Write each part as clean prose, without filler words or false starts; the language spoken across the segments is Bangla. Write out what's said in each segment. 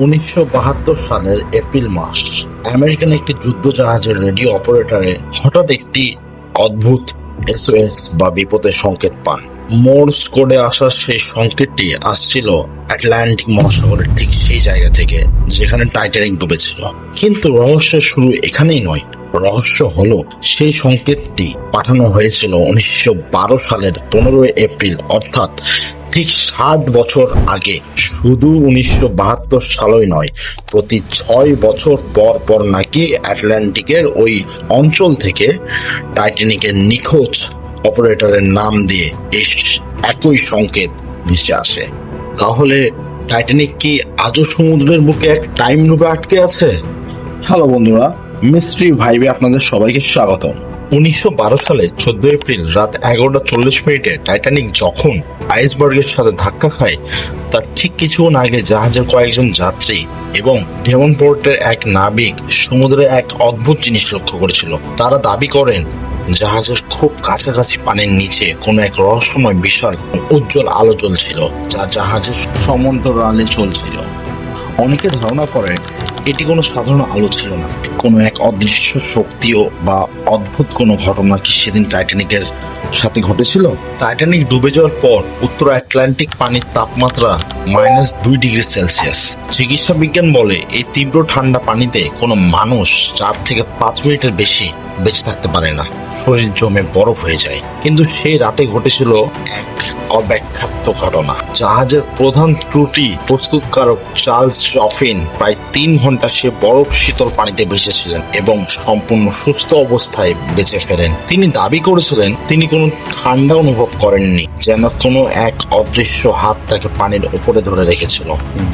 1972 সালের এপ্রিল মাস আমেরিকান একটি যুদ্ধ জাহাজের রেডিও অপারেটরে হঠাৎ একটি অদ্ভুত এসওএস বা বিপদের সংকেত পান। মোর্স কোডে আসার সেই সংকেতটি আসছিল আটলান্টিক মহাসাগরের ঠিক সেই জায়গা থেকে যেখানে টাইটানিক ডুবেছিল। কিন্তু রহস্যের শুরু এখানেই নয়। রহস্য হলো সেই সংকেতটি পাঠানো হয়েছিল 1912 সালের 15 এপ্রিল, অর্থাৎ ঠিক 60 বছর আগে। শুধু 1972 সালই নয়, প্রতি 6 বছর পর পর নাকি আটলান্টিকের ওই অঞ্চল থেকে টাইটানিকের নিখোঁজ অপারেটরের নাম দিয়ে এই একই সংকেত ভেসে আসে। তাহলে টাইটানিক কি আজও সমুদ্রের বুকে এক টাইম লুপে আটকে আছে? হ্যালো বন্ধুরা, মিস্ট্রি ভাইবে আপনাদের সবাইকে স্বাগতম। 1912 সালে 14 এপ্রিল রাত 11:40 টাইটানিক যখন আইসবার্গের সাথে ধাক্কা খায়, তার ঠিক কিছুক্ষণ আগে জাহাজের কয়েকজন যাত্রী এবং ডেভনপোর্টের এক নাবিক সমুদ্রে এক অদ্ভুত জিনিস লক্ষ্য করেছিল। তারা দাবি করেন জাহাজের খুব কাছাকাছি পানির নিচে কোনো এক রহস্যময় বিশাল উজ্জ্বল আলো জ্বলছিল, যা জাহাজের সমান্তরালে চলছিল। অনেকে ধারণা করেন এটি কোনো সাধারণ আলো ছিল না, কোনো এক অদৃশ্য শক্তিও বা অদ্ভুত কোনো ঘটনা কি সেদিন টাইটানিকের সাথে ঘটেছিল। টাইটানিক ডুবে যাওয়ার পর উত্তর আটলান্টিক পানির তাপমাত্রা -2°C। চিকিৎসা বিজ্ঞান বলে এই তীব্র ঠান্ডা পানিতে কোনো মানুষ 4 থেকে 5 মিনিটের বেশি বেঁচে থাকতে পারে না, শরীর জমে বরফ হয়ে যায়। কিন্তু সেই রাতে ঘটেছিল এক অব্যাখ্যাত ঘটনা। জাহাজের প্রধান ত্রুটি প্রস্তুতকারক চার্লস জফিন প্রায় 3 ঘন্টা সে বরফ শীতল পানিতে ভেসেছিলেন এবং সম্পূর্ণ সুস্থ অবস্থায় বেঁচে ফেরেন। তিনি দাবি করেছিলেন তিনি কোনো ঠান্ডা অনুভব করেননি, যেন কোনো এক অদৃশ্য হাত তাকে পানির উপরে ধরে রেখেছিল।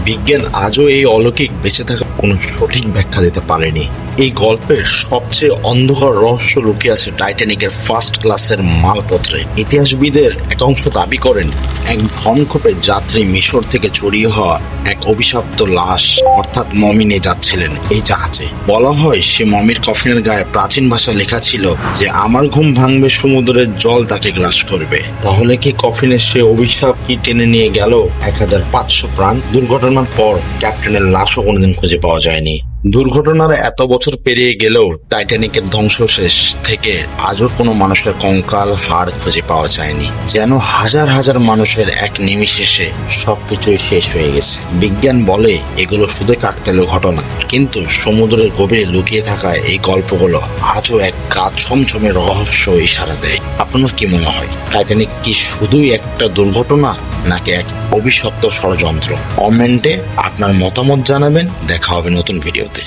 বিজ্ঞান আজও এই অলৌকিক বেঁচে থাকার কোনো সঠিক ব্যাখ্যা দিতে পারেনি। এই গল্পের সবচেয়ে অন্ধকার রহস্য লুকিয়ে আছে টাইটানিকের ফার্স্ট ক্লাসের মালপত্রে। ইতিহাসবিদের এক অংশ দাবি করেন এক ধনখোপের যাত্রী মিশর থেকে চুরিয়ে হওয়া এক অভিশপ্ত লাশ অর্থাৎ মমি নিয়ে যাচ্ছিলেন এই জাহাজে। বলা হয় সে মমির কফিনের গায়ে প্রাচীন ভাষা লেখা ছিল যে আমার ঘুম ভাঙবে, সমুদ্রের জল তাকে গ্রাস করবে। তাহলে কি কফিনের সে অভিশাপ কি টেনে নিয়ে গেল 1500 প্রাণ? দুর্ঘটনার পর ক্যাপ্টেনের লাশও কোনোদিন খুঁজে পাওয়া যায়নি। দুর্ঘটনার এত বছর পেরিয়ে গেলেও টাইটানিকের ধ্বংসশেষ থেকে আজও কোনো মানুষের কঙ্কাল হাড় খুঁজে পাওয়া যায়নি। যেন হাজার হাজার মানুষের এক নিমিষে সবকিছুই শেষ হয়ে গেছে। বিজ্ঞান বলে এগুলো শুধু কাকতালীয় ঘটনা, কিন্তু সমুদ্রের গভীরে লুকিয়ে থাকা এই গল্পগুলো আজও এক গা ছমছমে রহস্য ইশারা দেয়। আপনার কি মনে হয়, টাইটানিক কি শুধুই একটা দুর্ঘটনা নাকি এক অভিশপ্ত ষড়যন্ত্র? কমেন্টে আপনার মতামত জানাবেন। দেখা হবে নতুন ভিডিওতে।